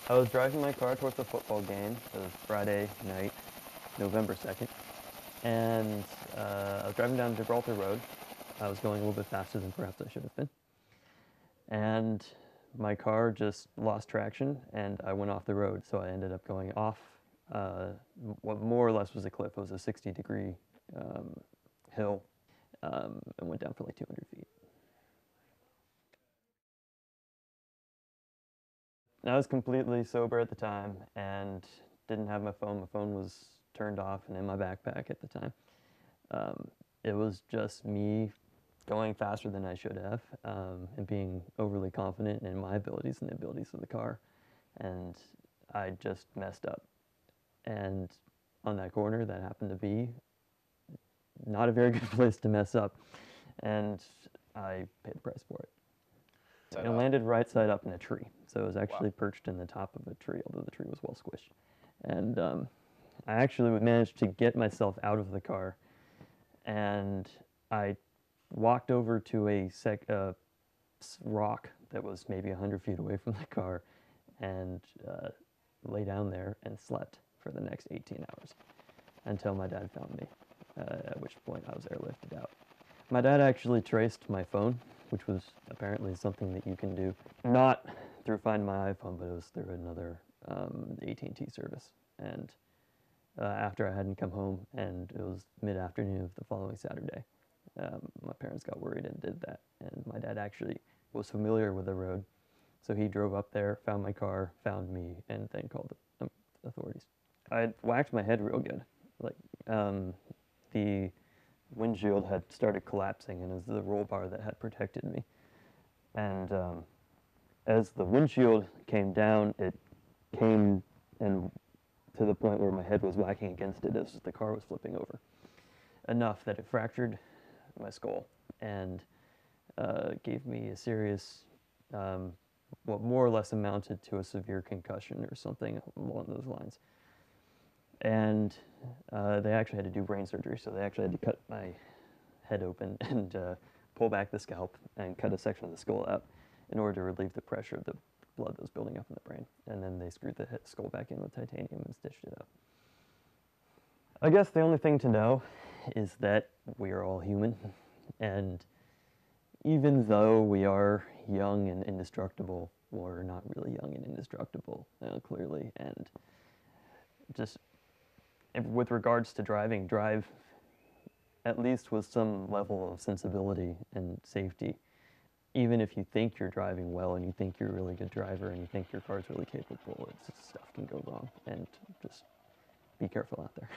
I was driving my car towards a football game. It was Friday night, November 2nd, and I was driving down Gibraltar Road. I was going a little bit faster than perhaps I should have been. And my car just lost traction, and I went off the road. So I ended up going off what more or less was a cliff. It was a 60-degree hill, and went down for like 200 feet. I was completely sober at the time and didn't have my phone. My phone was turned off and in my backpack at the time. Um, it was just me going faster than I should have, and being overly confident in my abilities and the abilities of the car. And I just messed up. And on that corner, that happened to be not a very good place to mess up. And I paid the price for it. It landed right side up in a tree. So it was actually perched in the top of a tree, although the tree was well squished. And I actually managed to get myself out of the car, and I walked over to a rock that was maybe 100 feet away from the car, and lay down there and slept for the next 18 hours until my dad found me, at which point I was airlifted out. My dad actually traced my phone, which was apparently something that you can do, not through Find My iPhone, but it was through another AT&T service. And after I hadn't come home, and it was mid-afternoon of the following Saturday, my parents got worried and did that. And my dad actually was familiar with the road, so he drove up there, found my car, found me, and then called the authorities. I had whacked my head real good. Like, the windshield had started collapsing, and it was the roll bar that had protected me. And as the windshield came down, it came and to the point where my head was whacking against it as the car was flipping over, enough that it fractured my skull and gave me a serious, what more or less amounted to a severe concussion or something along those lines. And they actually had to do brain surgery, so they actually had to cut my head open and pull back the scalp and cut a section of the skull out in order to relieve the pressure of the blood that was building up in the brain. And then they screwed the skull back in with titanium and stitched it up. I guess the only thing to know is that we are all human, and even though we are young and indestructible, we're not really young and indestructible, clearly. And just with regards to driving, drive at least with some level of sensibility and safety. Even if you think you're driving well and you think you're a really good driver and you think your car's really capable, stuff can go wrong, and just be careful out there.